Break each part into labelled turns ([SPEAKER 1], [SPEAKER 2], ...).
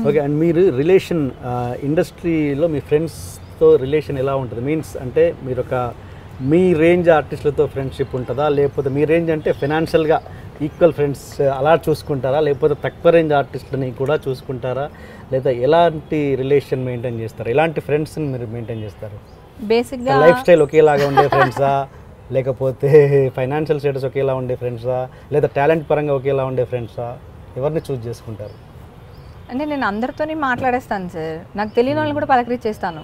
[SPEAKER 1] Okay. And మీరు relation ఇండస్ట్రీలో మీ ఫ్రెండ్స్తో రిలేషన్ ఎలా ఉంటుంది? మీన్స్ అంటే మీరు ఒక మీ రేంజ్ ఆర్టిస్టులతో ఫ్రెండ్షిప్ ఉంటుందా, లేకపోతే మీ రేంజ్ అంటే ఫైనాన్షియల్గా ఈక్వల్ ఫ్రెండ్స్ అలా చూసుకుంటారా, లేకపోతే తక్కువ రేంజ్ ఆర్టిస్టులని కూడా చూసుకుంటారా, లేదా ఎలాంటి రిలేషన్ మెయింటైన్ చేస్తారు? ఎలాంటి ఫ్రెండ్స్ని మీరు మెయింటైన్ చేస్తారు?
[SPEAKER 2] బేసిక్గా
[SPEAKER 1] లైఫ్ స్టైల్ ఒకేలాగా ఉండే ఫ్రెండ్సా, లేకపోతే ఫైనాన్షియల్ స్టేటస్ ఒకేలా ఉండే ఫ్రెండ్సా, లేదా టాలెంట్ పరంగా ఒకేలా ఉండే ఫ్రెండ్సా? ఎవరిని చూస్ చేసుకుంటారు?
[SPEAKER 2] అంటే నేను అందరితోని మాట్లాడేస్తాను సార్, నాకు తెలియని వాళ్ళని కూడా పలకరించేస్తాను.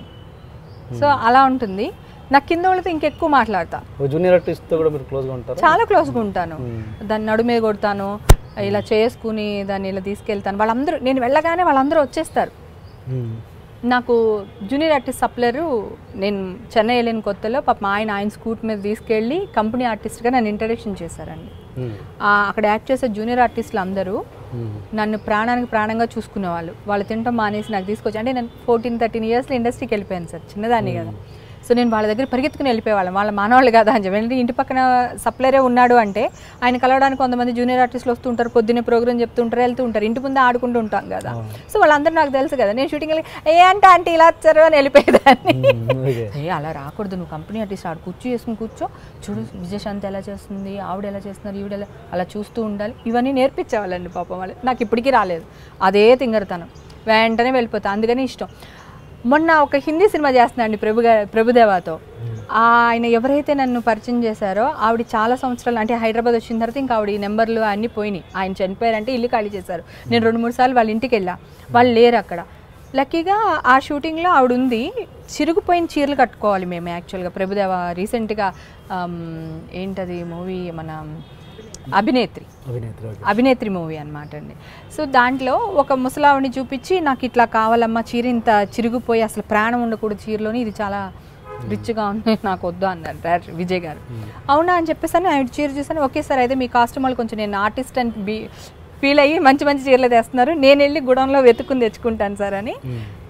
[SPEAKER 2] సో అలా ఉంటుంది. నాకు కింద వాళ్ళతో ఇంకెక్కువ మాట్లాడతా.
[SPEAKER 1] జూనియర్ ఆర్టిస్ట్తో కూడా మీరు క్లోజ్గా ఉంటారు?
[SPEAKER 2] చాలా క్లోజ్గా ఉంటాను. దాన్ని నడుమే కొడతాను, ఇలా చేసుకుని దాన్ని ఇలా తీసుకెళ్తాను. వాళ్ళందరూ నేను వెళ్ళగానే వాళ్ళందరూ వచ్చేస్తారు. నాకు జూనియర్ ఆర్టిస్ట్ సప్లరు, నేను చెన్నై వెళ్ళిన కొత్తలో పాపం ఆయన స్కూట్ మీద తీసుకెళ్ళి కంపెనీ ఆర్టిస్ట్గా నన్ను ఇంట్రడక్షన్ చేశారండి. అక్కడ యాక్ట్ చేసే జూనియర్ ఆర్టిస్టులు అందరూ నన్ను ప్రాణానికి ప్రాణంగా చూసుకునేవాళ్ళు. వాళ్ళు తినటం మానేసి నాకు తీసుకొచ్చి, అంటే నేను 14-13 ఇయర్స్లో ఇండస్ట్రీకి వెళ్ళిపోయాను సార్, చిన్నదాన్ని కదా. సో నేను వాళ్ళ దగ్గర పరిగెత్తుకుని వెళ్ళిపోయేవాళ్ళం, వాళ్ళ మానవాళ్ళు కదా అని చెప్పి. ఇంటి పక్కన సప్లరే ఉన్నాడు అంటే ఆయన కలవడానికి కొంతమంది జూనియర్ ఆర్టిస్టులు వస్తూ ఉంటారు, పొద్దున్నే ప్రోగ్రామ్ చెప్తూ ఉంటారు, వెళ్తూ ఉంటారు, ఇంటి ముందు ఆడుకుంటూ ఉంటాం కదా. సో వాళ్ళందరూ నాకు తెలుసు కదా. నేను షూటింగ్ వెళ్ళి ఆంటీ ఇలా వచ్చారు అని వెళ్ళిపోయేదాన్ని. అలా రాకూడదు, నువ్వు కంపెనీ ఆర్టిస్ట్ ఆడు కూర్చో చేసుకుని కూర్చో, చూడు విజయశాంతి ఎలా చేస్తుంది, ఆవిడ ఎలా చేస్తున్నారు, ఈవిడ ఎలా, అలా చూస్తూ ఉండాలి. ఇవన్నీ నేర్పించేవాళ్ళండి పాపం వాళ్ళు. నాకు ఇప్పటికీ రాలేదు అదే తింగరతనం, వెంటనే వెళ్ళిపోతా. అందుకని ఇష్టం. మొన్న ఒక హిందీ సినిమా చేస్తున్నాండి ప్రభుదేవాతో. ఆయన ఎవరైతే నన్ను పరిచయం చేశారో ఆవిడ చాలా సంవత్సరాలు, అంటే హైదరాబాద్ వచ్చిన తర్వాత ఇంకా ఆవిడ ఈ నెంబర్లు అన్నీ పోయినాయి. ఆయన చనిపోయారంటే ఇల్లు ఖాళీ చేశారు. నేను 2-3 సార్లు వాళ్ళ ఇంటికి వెళ్ళా, వాళ్ళు లేరు అక్కడ. లక్కీగా ఆ షూటింగ్లో ఆవిడ ఉంది. చిరిగిపోయిన చీరలు కట్టుకోవాలి మేము యాక్చువల్గా. ప్రభుదేవ రీసెంట్గా ఏంటది మూవీ, మన అభినేత్రి మూవీ అనమాట అండి. సో దాంట్లో ఒక ముసలావిని చూపించి, నాకు ఇట్లా కావాలమ్మా, చీర ఇంత చిరిగిపోయి అసలు ప్రాణం ఉండకూడదు చీరలోని, ఇది చాలా రిచ్గా ఉంది, నాకు వద్దు అన్నారు డైరెక్టర్ విజయ్ గారు. అవునా అని చెప్పేసాను. ఆవిడ చీర చూసాను, ఓకే సార్ అయితే మీ కాస్ట్యూమర్లు కొంచెం నేను ఆర్టిస్ట్ అని ఫీల్ అయ్యి మంచి మంచి చీరలు తెస్తున్నారు, నేను వెళ్ళి గుడంలో వెతుక్కుని తెచ్చుకుంటాను సార్ అని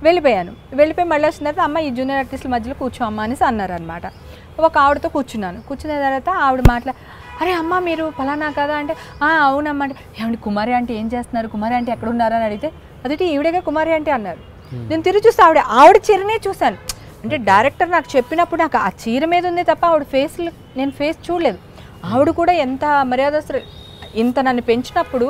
[SPEAKER 2] వెళ్ళిపోయాను. వెళ్ళిపోయి మళ్ళీ వచ్చిన తర్వాత అమ్మ ఈ జూనియర్ ఆర్టిస్టుల మధ్యలో కూర్చో అమ్మ అనేసి అన్నారు అనమాట. ఒక ఆవిడతో కూర్చున్నాను. కూర్చున్న తర్వాత ఆవిడ అరే అమ్మ మీరు ఫలానా కదా అంటే, అవునమ్మ అంటే, ఏమండి కుమారి అంటే ఏం చేస్తున్నారు, కుమారి అంటే ఎక్కడ ఉన్నారు అని అడిగితే, అదేంటి ఈవిడేగా కుమారి అంటే అన్నారు. నేను తిరిగి చూస్తే ఆవిడ చీరనే చూశాను. అంటే డైరెక్టర్ నాకు చెప్పినప్పుడు నాకు ఆ చీర మీద ఉంది తప్ప నేను ఫేస్ చూడలేదు. ఆవిడ కూడా ఎంత మర్యాదస్తులు, ఇంత నన్ను పెంచినప్పుడు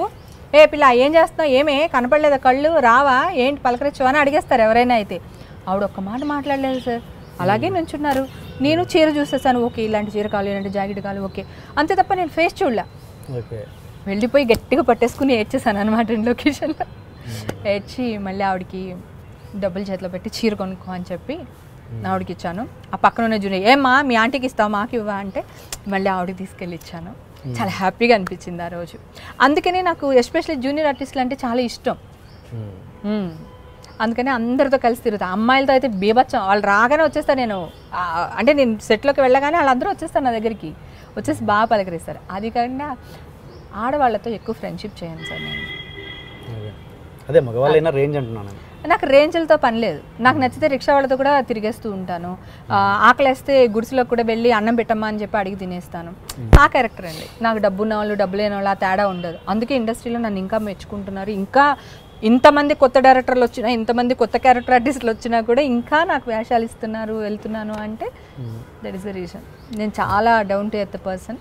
[SPEAKER 2] పిల్ల ఏం చేస్తున్నావు, ఏమే కనపడలేదా, కళ్ళు రావా, ఏంటి పలకరించు అని అడిగేస్తారు ఎవరైనా. అయితే ఆవిడ ఒక్క మాట మాట్లాడలేదు సార్, అలాగే నుంచున్నారు. నేను చీర చూసేసాను, ఓకే ఇలాంటి చీర కావాలి, ఇలాంటి జాకెట్ కావాలి, ఓకే అంతే తప్ప నేను ఫేస్ చూడలే. వెళ్ళిపోయి గట్టిగా పట్టేసుకుని ఏడ్చేసాను అనమాట లొకేషన్లో. ఏడ్చి మళ్ళీ ఆవిడకి డబ్బులు చేతిలో పెట్టి చీర కొనుక్కో అని చెప్పి ఆవిడకి ఇచ్చాను. ఆ పక్కన ఉన్న జూనియర్ ఏమ్మా మీ ఆంటీకి ఇస్తావు మాకు ఇవ్వా అంటే మళ్ళీ ఆవిడకి తీసుకెళ్ళి ఇచ్చాను. చాలా హ్యాపీగా అనిపించింది ఆ రోజు. అందుకనే నాకు ఎస్పెషల్లీ జూనియర్ ఆర్టిస్టులు అంటే చాలా ఇష్టం. అందుకని అందరితో కలిసి తిరుగుతాను. అమ్మాయిలతో అయితే బీభత్సం, వాళ్ళు రాగానే వచ్చేస్తాను నేను. అంటే నేను సెట్లోకి వెళ్ళగానే వాళ్ళందరూ వచ్చేస్తారు నా దగ్గరికి, వచ్చేసి బాగా పలకరిస్తారు. అది కాకుండా ఆడవాళ్ళతో ఎక్కువ ఫ్రెండ్షిప్ చేయను సార్ నేను.
[SPEAKER 1] అదే మగవాళ్ళైనా రేంజ్ అంటున్నాను.
[SPEAKER 2] నాకు రేంజ్లతో పని లేదు. నాకు నచ్చితే రిక్షా వాళ్ళతో కూడా తిరిగేస్తూ ఉంటాను. ఆకలేస్తే గుడిసెలోకి కూడా వెళ్ళి అన్నం పెట్టమ్మా అని చెప్పి అడిగి తినేస్తాను. ఆ క్యారెక్టర్ అండి. నాకు డబ్బు ఉన్న వాళ్ళు డబ్బు లేని వాళ్ళు ఆ తేడా ఉండదు. అందుకే ఇండస్ట్రీలో నన్ను ఇంకా మెచ్చుకుంటున్నారు. ఇంకా ఇంతమంది కొత్త డైరెక్టర్లు వచ్చినా, ఇంతమంది కొత్త క్యారెక్టర్ ఆర్టిస్టులు వచ్చినా కూడా ఇంకా నాకు వేషాలు ఇస్తున్నారు, వెళ్తున్నాను అంటే దట్ ఈస్ ద రీజన్. నేను చాలా డౌన్ టు ఎర్త్ పర్సన్.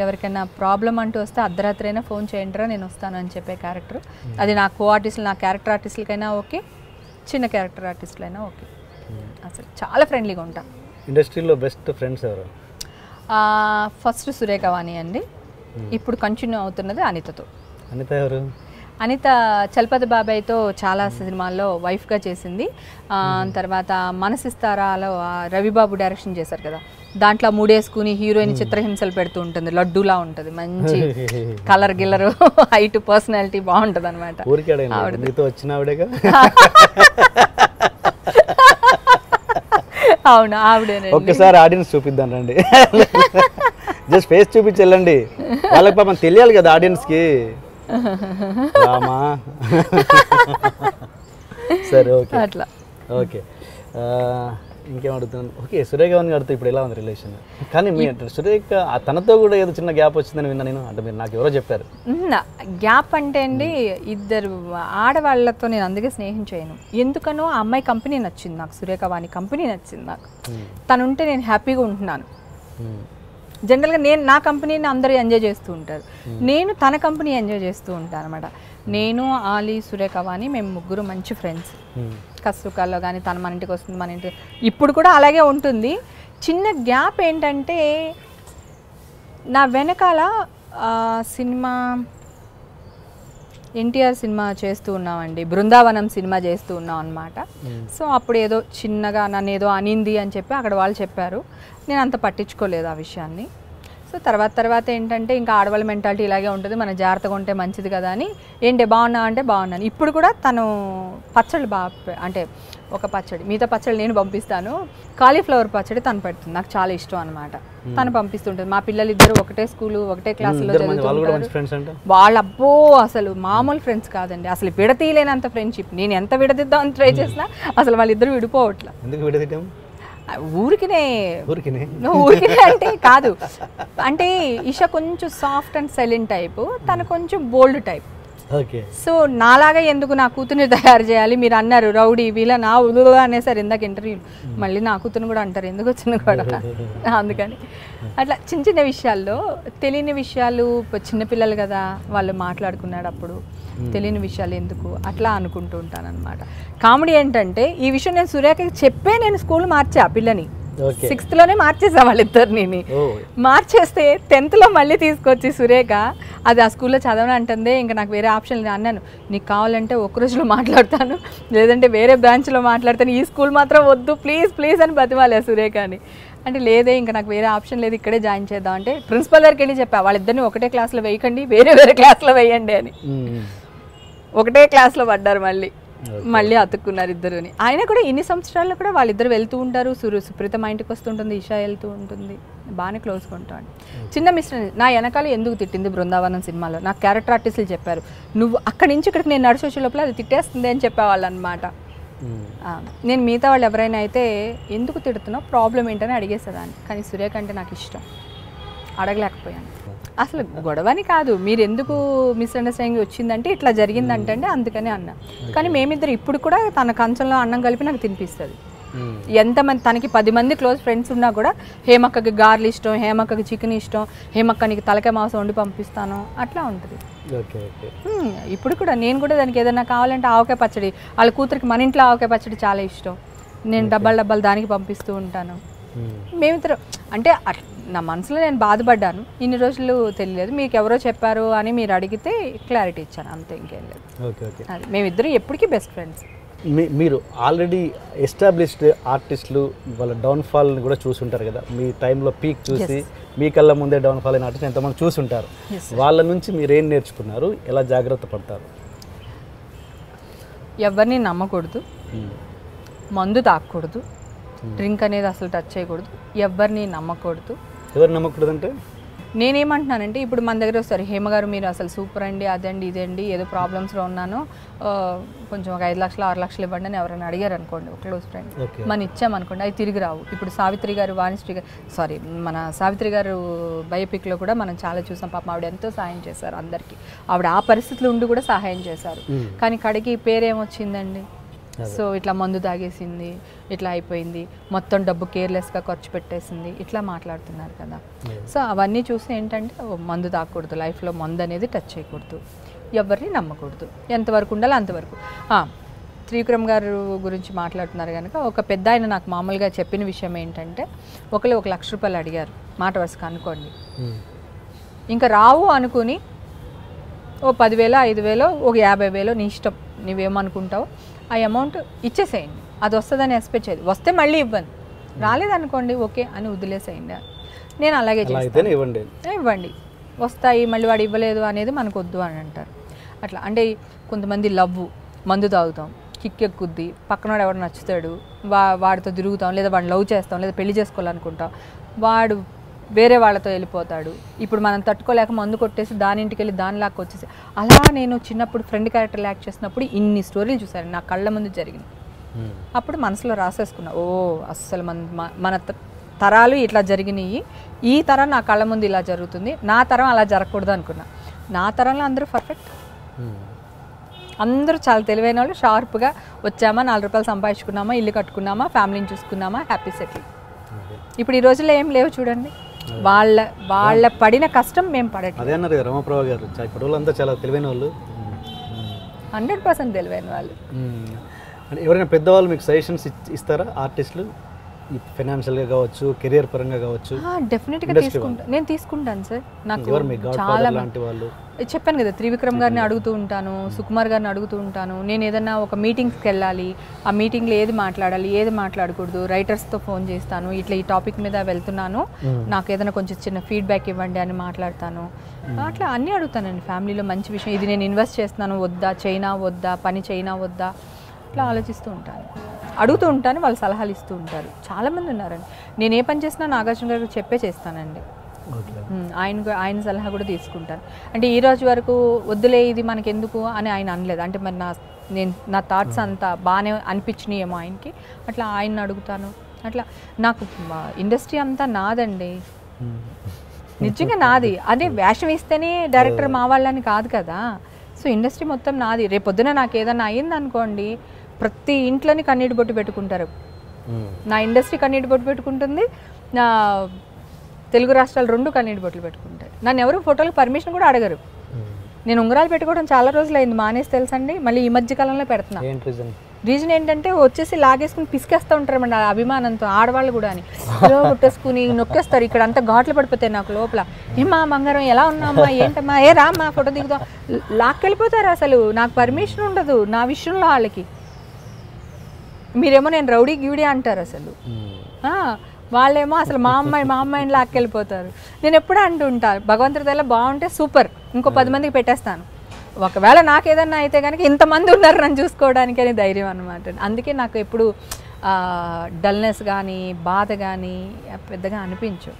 [SPEAKER 2] ఎవరికైనా ప్రాబ్లం అంటూ వస్తే అర్ధరాత్రి అయినా ఫోన్ చేయండిరా నేను వస్తాను అని చెప్పే క్యారెక్టర్. అది నా కో ఆర్టిస్టులు, నా క్యారెక్టర్ ఆర్టిస్టులకైనా ఓకే, చిన్న క్యారెక్టర్ ఆర్టిస్టులైనా ఓకే. అసలు చాలా ఫ్రెండ్లీగా ఉంటాను.
[SPEAKER 1] ఇండస్ట్రీలో బెస్ట్ ఫ్రెండ్స్ ఎవరు?
[SPEAKER 2] ఫస్ట్ సురేఖవాణి అండి. ఇప్పుడు కంటిన్యూ అవుతున్నది అనితతో.
[SPEAKER 1] అనిత ఎవరు?
[SPEAKER 2] అనిత చలపతి బాబాయ్తో చాలా సినిమాల్లో వైఫ్గా చేసింది. తర్వాత మనసిస్తారాలో రవిబాబు డైరెక్షన్ చేశారు కదా, దాంట్లో ముడేసుకుని హీరోయిన్ చిత్రహింసలు పెడుతూ ఉంటుంది, లడ్డూలా ఉంటుంది, మంచి కలర్ గిల్లరు, హైట్, పర్సనాలిటీ బాగుంటుంది అనమాట. అవును ఆవిడే.
[SPEAKER 1] ఒక్కసారి ఆడియన్స్ చూపిద్దాం రండి, జస్ట్ ఫేస్ చూపించి వెళ్ళండి, వాళ్ళకి పాపం తెలియాలి కదా ఆడియన్స్కి. సరే ఓకే,
[SPEAKER 2] అట్లా
[SPEAKER 1] ఓకే. ఇంకేం అడుగుతున్నాను, ఓకే సురేఖ గారితో ఇప్పుడు ఎలా ఉంది రిలేషన్? కానీ మీ సురేఖ తనతో కూడా ఏదో చిన్న గ్యాప్ వచ్చిందని విన్నా నేను, అంటే మీరు నాకు ఎవరో చెప్పారు.
[SPEAKER 2] గ్యాప్ అంటే అండి ఇద్దరు ఆడవాళ్ళతో నేను అందుకే స్నేహం చేయను. ఎందుకనో ఆ అమ్మాయి కంపెనీ నచ్చింది నాకు, సురేఖ వాణి కంపెనీ నచ్చింది నాకు. తనుంటే నేను హ్యాపీగా ఉంటున్నాను. జనరల్గా నేను నా కంపెనీని అందరూ ఎంజాయ్ చేస్తూ ఉంటారు, నేను తన కంపెనీ ఎంజాయ్ చేస్తూ ఉంటాను అనమాట. నేను ఆలీ సురేఖ వాణి మేము ముగ్గురు మంచి ఫ్రెండ్స్. కష్టకాల్లో కానీ తన మన ఇంటికి వస్తుంది, మన ఇంటి ఇప్పుడు కూడా అలాగే ఉంటుంది. చిన్న గ్యాప్ ఏంటంటే నా వెనకాల సినిమా ఎన్టీఆర్ సినిమా చేస్తూ ఉన్నామండి, బృందావనం సినిమా చేస్తూ ఉన్నాం అనమాట. సో అప్పుడు ఏదో చిన్నగా నన్ను ఏదో అనింది అని చెప్పి అక్కడ వాళ్ళు చెప్పారు, నేను అంత పట్టించుకోలేదు ఆ విషయాన్ని. సో తర్వాత ఏంటంటే ఇంకా ఆడవాళ్ళ మెంటాలిటీ ఇలాగే ఉంటుంది, మన జాగ్రత్తగా ఉంటే మంచిది కదా అని, ఏంటి బాగున్నావు అంటే బాగున్నాను. ఇప్పుడు కూడా తను పచ్చళ్ళు బాగా, అంటే ఒక పచ్చడి మిగతా పచ్చడి నేను పంపిస్తాను, కాలీఫ్లవర్ పచ్చడి తను పెడుతుంది, నాకు చాలా ఇష్టం అనమాట. తను పంపిస్తుంటుంది. మా పిల్లలు ఇద్దరు ఒకటే స్కూలు ఒకటే క్లాసులో చదువుతుంటారు. వాళ్ళ అబ్బో అసలు మామూలు ఫ్రెండ్స్ కాదండి, అసలు విడతీయలేనంత ఫ్రెండ్షిప్. నేను ఎంత విడదిద్దామని ట్రై చేసినా అసలు వాళ్ళిద్దరు విడిపోవట్లా. ఊరికినే అంటే కాదు, అంటే ఇషా కొంచెం సాఫ్ట్ అండ్ సైలెంట్ టైపు, తను కొంచెం బోల్డ్ టైప్. సో నాలాగా ఎందుకు నా కూతుర్ని తయారు చేయాలి, మీరు అన్నారు రౌడీ వీళ్ళ నా ఉదుగా అనేసారు ఇందాక ఇంటర్వ్యూ, మళ్ళీ నా కూతురుని కూడా అంటారు ఎందుకు వచ్చిన కూడా. అందుకని అట్లా చిన్న చిన్న విషయాల్లో తెలియని విషయాలు, చిన్నపిల్లలు కదా వాళ్ళు మాట్లాడుకున్నాడు అప్పుడు తెలియని విషయాలు ఎందుకు అట్లా అనుకుంటూ ఉంటాను అనమాట. కామెడీ ఏంటంటే ఈ విషయం నేను సురేఖకి చెప్పే నేను స్కూల్ మార్చా, ఆ పిల్లని 6th లోనే మార్చేసా వాళ్ళిద్దరిని. మార్చేస్తే 10th లో మళ్ళీ తీసుకొచ్చి సురేఖ అది ఆ స్కూల్లో చదవని అంటుంది, ఇంకా నాకు వేరే ఆప్షన్ లేదు అన్నాను. నీకు కావాలంటే ఒక రోజులో మాట్లాడతాను, లేదంటే వేరే బ్రాంచ్లో మాట్లాడతాను, ఈ స్కూల్ మాత్రం వద్దు ప్లీజ్ ప్లీజ్ అని బతిమాలే సురేఖ అని. అంటే లేదే ఇంకా నాకు వేరే ఆప్షన్ లేదు, ఇక్కడే జాయిన్ చేద్దాం అంటే ప్రిన్సిపల్ దగ్గరికి వెళ్ళి చెప్పా, వాళ్ళిద్దరిని ఒకటే క్లాస్లో వేయకండి, వేరే వేరే క్లాస్లో వేయండి అని. ఒకటే క్లాస్లో పడ్డారు, మళ్ళీ అతుక్కున్నారు ఇద్దరుని. ఆయన కూడా ఇన్ని సంవత్సరాల్లో కూడా వాళ్ళిద్దరు వెళ్తూ ఉంటారు, సుప్రీత మా ఇంటికి వస్తుంటుంది, ఇషా వెళ్తూ ఉంటుంది, బాగానే క్లోజ్గా ఉంటాను. చిన్న మిస్టర్ నా వెనకాల ఎందుకు తిట్టింది బృందావనం సినిమాలో, నాకు క్యారెక్టర్ ఆర్టిస్టులు చెప్పారు, నువ్వు అక్కడి నుంచి ఇక్కడికి నేను నడిచి వచ్చే లోపల అది తిట్టేస్తుంది అని చెప్పేవాళ్ళు అనమాట. నేను మిగతా వాళ్ళు ఎవరైనా అయితే ఎందుకు తిడుతున్నావు ప్రాబ్లం ఏంటని అడిగేసేదాన్ని, కానీ సురేఖ అంటే నాకు ఇష్టం, అడగలేకపోయాను. అసలు గొడవని కాదు, మీరు ఎందుకు మిస్అండర్స్టాండింగ్ వచ్చిందంటే ఇట్లా జరిగిందంటే అందుకనే అన్నా. కానీ మేమిద్దరు ఇప్పుడు కూడా తన కంచంలో అన్నం కలిపి నాకు తినిపిస్తుంది. ఎంతమంది తనకి 10 మంది క్లోజ్ ఫ్రెండ్స్ ఉన్నా కూడా హేమక్కకి గార్లు ఇష్టం, హేమక్కకి చికెన్ ఇష్టం, హేమక్క నీకు తలకాయ మాంసం వండి పంపిస్తాను అట్లా ఉంటుంది. ఇప్పుడు కూడా నేను కూడా దానికి ఏదైనా కావాలంటే ఆవకాయ పచ్చడి, వాళ్ళ కూతురికి మన ఇంట్లో ఆవకాయ పచ్చడి చాలా ఇష్టం, నేను డబ్బాలు దానికి పంపిస్తూ ఉంటాను. మేమిద్దరం అంటే నా మనసులో నేను బాధపడ్డాను, ఇన్ని రోజులు తెలియలేదు, మీకు ఎవరో చెప్పారు అని మీరు అడిగితే క్లారిటీ ఇచ్చాను, అంతే, ఇంకేం లేదు. అది మేమిద్దరం ఎప్పటికీ బెస్ట్ ఫ్రెండ్స్.
[SPEAKER 1] మీరు ఆల్రెడీ ఎస్టాబ్లిష్డ్ ఆర్టిస్టులు వాళ్ళ డౌన్ఫాల్ని కూడా చూసుంటారు కదా, మీ టైంలో పీక్ చూసి మీ కళ్ళ ముందే డౌన్ఫాల్ అయిన ఆర్టిస్ట్ ఎంతమంది చూసుంటారు, వాళ్ళ నుంచి మీరు ఏం నేర్చుకున్నారు, ఎలా జాగ్రత్త పడతారు?
[SPEAKER 2] ఎవరిని నమ్మకూడదు, మందు తాగకూడదు, డ్రింక్ అనేది అసలు టచ్ చేయకూడదు, ఎవరిని నమ్మకూడదు.
[SPEAKER 1] ఎవరు నమ్మకూడదు అంటే
[SPEAKER 2] నేనేమంటున్నానంటే ఇప్పుడు మన దగ్గర వస్తారు, హేమగారు మీరు అసలు సూపర్ అండి, అదండి ఇదండి, ఏదో ప్రాబ్లమ్స్లో ఉన్నాను, కొంచెం ఒక 5 లక్షలు 6 లక్షలు ఇవ్వండి అని ఎవరైనా అడిగారు అనుకోండి, ఒక క్లోజ్ ఫ్రెండ్, మనం ఇచ్చామనుకోండి, అవి తిరిగి రావు. ఇప్పుడు సావిత్రి గారు మన సావిత్రి గారు బయోపిక్లో కూడా మనం చాలా చూసాం, పాపం ఆవిడ ఎంతో సహాయం చేశారు అందరికీ, ఆవిడ ఆ పరిస్థితులు ఉండి కూడా సహాయం చేశారు, కానీ కడికి పేరేమొచ్చిందండి. సో ఇట్లా మందు తాగేసింది, ఇట్లా అయిపోయింది, మొత్తం డబ్బు కేర్లెస్గా ఖర్చు పెట్టేసింది, ఇట్లా మాట్లాడుతున్నారు కదా. సో అవన్నీ చూసి ఏంటంటే మందు తాగకూడదు, లైఫ్లో మందు అనేది టచ్ చేయకూడదు, ఎవరిని నమ్మకూడదు, ఎంతవరకు ఉండాలో అంతవరకు. త్రివిక్రమ్ గారు గురించి మాట్లాడుతున్నారు కనుక ఒక పెద్ద ఆయన నాకు మామూలుగా చెప్పిన విషయం ఏంటంటే, ఒకళ్ళు 1 లక్ష రూపాయలు అడిగారు, మాట వరుసగా అనుకోండి, ఇంకా రావు అనుకుని ఓ 10,000 5,000 ఒక 50,000 నీ ఇష్టం, నువ్వేమనుకుంటావు ఆ అమౌంట్ ఇచ్చేసేయండి, అది వస్తుందని ఎక్స్పెక్ట్ చేయదు, వస్తే మళ్ళీ ఇవ్వండి, రాలేదనుకోండి ఓకే అని వదిలేసేయండి. నేను అలాగే చేస్తాను, ఇవ్వండి, వస్తాయి, మళ్ళీ వాడు ఇవ్వలేదు అనేది మనకు వద్దు అని అంటారు. అట్లా అంటే కొంతమంది మందు తాగుతాం, కిక్ ఎక్కుద్ది, పక్కనవాడు ఎవరు నచ్చుతాడు, వాడితో తిరుగుతాం, లేదా వాడిని లవ్ చేస్తాం, లేదా పెళ్లి చేసుకోవాలనుకుంటాం, వాడు వేరే వాళ్ళతో వెళ్ళిపోతాడు, ఇప్పుడు మనం తట్టుకోలేక మందు కొట్టేసి దాని ఇంటికి వెళ్ళి దానిలాగా వచ్చేసి, అలా నేను చిన్నప్పుడు ఫ్రెండ్ క్యారెక్టర్లు యాక్ట్ చేసినప్పుడు ఇన్ని స్టోరీలు చూసాను, నా కళ్ళ ముందు జరిగింది. అప్పుడు మనసులో రాసేసుకున్నా, ఓ అస్సలు మన తరాలు ఇట్లా జరిగినాయి, ఈ తరం నా కళ్ళ ముందు ఇలా జరుగుతుంది, నా తరం అలా జరగకూడదు అనుకున్నా. నా తరంలో అందరూ పర్ఫెక్ట్, అందరూ చాలా తెలివైన వాళ్ళు, షార్ప్గా వచ్చామా, 4 రూపాయలు సంపాదించుకున్నామా, ఇల్లు కట్టుకున్నామా, ఫ్యామిలీని చూసుకున్నామా, హ్యాపీ సెటిల్. ఇప్పుడు ఈ రోజుల్లో ఏం లేవు చూడండి, వాళ్ళ పడిన కష్టం మేము పడట్లేదు.
[SPEAKER 1] అదే అన్నారు రమాప్రభ గారు, ఇప్పుడు వాళ్ళంతా చాలా తెలివైన వాళ్ళు,
[SPEAKER 2] 100% తెలివైన వాళ్ళు.
[SPEAKER 1] అంటే ఎవరైనా పెద్దవాళ్ళు మీకు సజెషన్స్ ఇస్తారా ఆర్టిస్టులు, ఫైనాన్షియల్గా కావచ్చు, కెరియర్ పరంగా కావచ్చు?
[SPEAKER 2] డెఫినెట్గా తీసుకుంటాను, నేను తీసుకుంటాను సార్. నాకు
[SPEAKER 1] చాలా లాంటి వాళ్ళు
[SPEAKER 2] చెప్పాను కదా, త్రివిక్రమ్ గారిని అడుగుతూ ఉంటాను, సుకుమార్ గారిని అడుగుతూ ఉంటాను. నేను ఏదన్నా ఒక మీటింగ్స్కి వెళ్ళాలి, ఆ మీటింగ్లో ఏది మాట్లాడాలి, ఏది మాట్లాడకూడదు, రైటర్స్తో ఫోన్ చేస్తాను, ఇట్లా ఈ టాపిక్ మీద వెళ్తున్నాను, నాకు ఏదైనా కొంచెం చిన్న ఫీడ్బ్యాక్ ఇవ్వండి అని మాట్లాడతాను. అట్లా అన్నీ అడుగుతానండి. ఫ్యామిలీలో మంచి విషయం, ఇది నేను ఇన్వెస్ట్ చేస్తున్నాను వద్దా, చైనా వద్దా, పని చైనా వద్దా, అట్లా ఆలోచిస్తూ ఉంటాను, అడుగుతూ ఉంటాను, వాళ్ళు సలహాలు ఇస్తూ ఉంటారు. చాలామంది ఉన్నారండి. నేను ఏ పని చేసినా నాగార్జున గారికి చెప్పే చేస్తానండి. ఆయన సలహా కూడా తీసుకుంటాను. అంటే ఈ రోజు వరకు వద్దులే ఇది మనకెందుకు అని ఆయన అనలేదు. అంటే మరి నా థాట్స్ అంతా బాగానే అనిపించినాయేమో ఆయనకి, అట్లా ఆయన్ని అడుగుతాను. అట్లా నాకు ఇండస్ట్రీ అంతా నాదండి, నిజంగా నాది. అదే వేషం ఇస్తేనే డైరెక్టర్ మా వాళ్ళని కాదు కదా. సో ఇండస్ట్రీ మొత్తం నాది. రేపొద్దున నాకు ఏదన్నా అయ్యింది అనుకోండి, ప్రతి ఇంట్లోని కన్నీటి బొట్టు పెట్టుకుంటారు. నా ఇండస్ట్రీ కన్నీటి బొట్టు పెట్టుకుంటుంది, నా తెలుగు రాష్ట్రాలు 2 కన్నీటి బొట్లు పెట్టుకుంటారు. నన్ను ఎవరు ఫోటోలకు పర్మిషన్ కూడా అడగరు. నేను ఉంగరాలు పెట్టుకోవడం చాలా రోజులు అయింది, మానేసి తెలుసండి. మళ్ళీ ఈ మధ్య కాలంలో పెడుతున్నా. రీజన్ ఏంటంటే వచ్చేసి లాగేసుకుని పిసికేస్తూ ఉంటారు అండి అభిమానంతో, ఆడవాళ్ళు కూడా అని కొట్టేసుకుని నొక్కేస్తారు. ఇక్కడ అంతా ఘాట్లు పడిపోతాయి నాకు లోపల. ఏమా బంగారం ఎలా ఉన్నామా, ఏంటమ్మా, ఏ రామ్మా ఫోటో దిగుదాం, లాక్కెళ్ళిపోతారు. అసలు నాకు పర్మిషన్ ఉండదు నా విషయంలో. వాళ్ళకి మీరేమో నేను రౌడీ గ్యూడీ అంటారు అసలు, వాళ్ళేమో అసలు మా అమ్మాయిని లాక్కెళ్ళిపోతారు. నేను ఎప్పుడు అంటుంటాను, భగవంతుడి దయ బాగుంటే సూపర్, ఇంకో 10 మందికి పెట్టేస్తాను. ఒకవేళ నాకేదన్నా అయితే కనుక ఇంతమంది ఉన్నారు నన్ను చూసుకోవడానికి అని ధైర్యం అనమాట. అందుకే నాకు ఎప్పుడు డల్నెస్ కానీ బాధ కానీ పెద్దగా అనిపించు.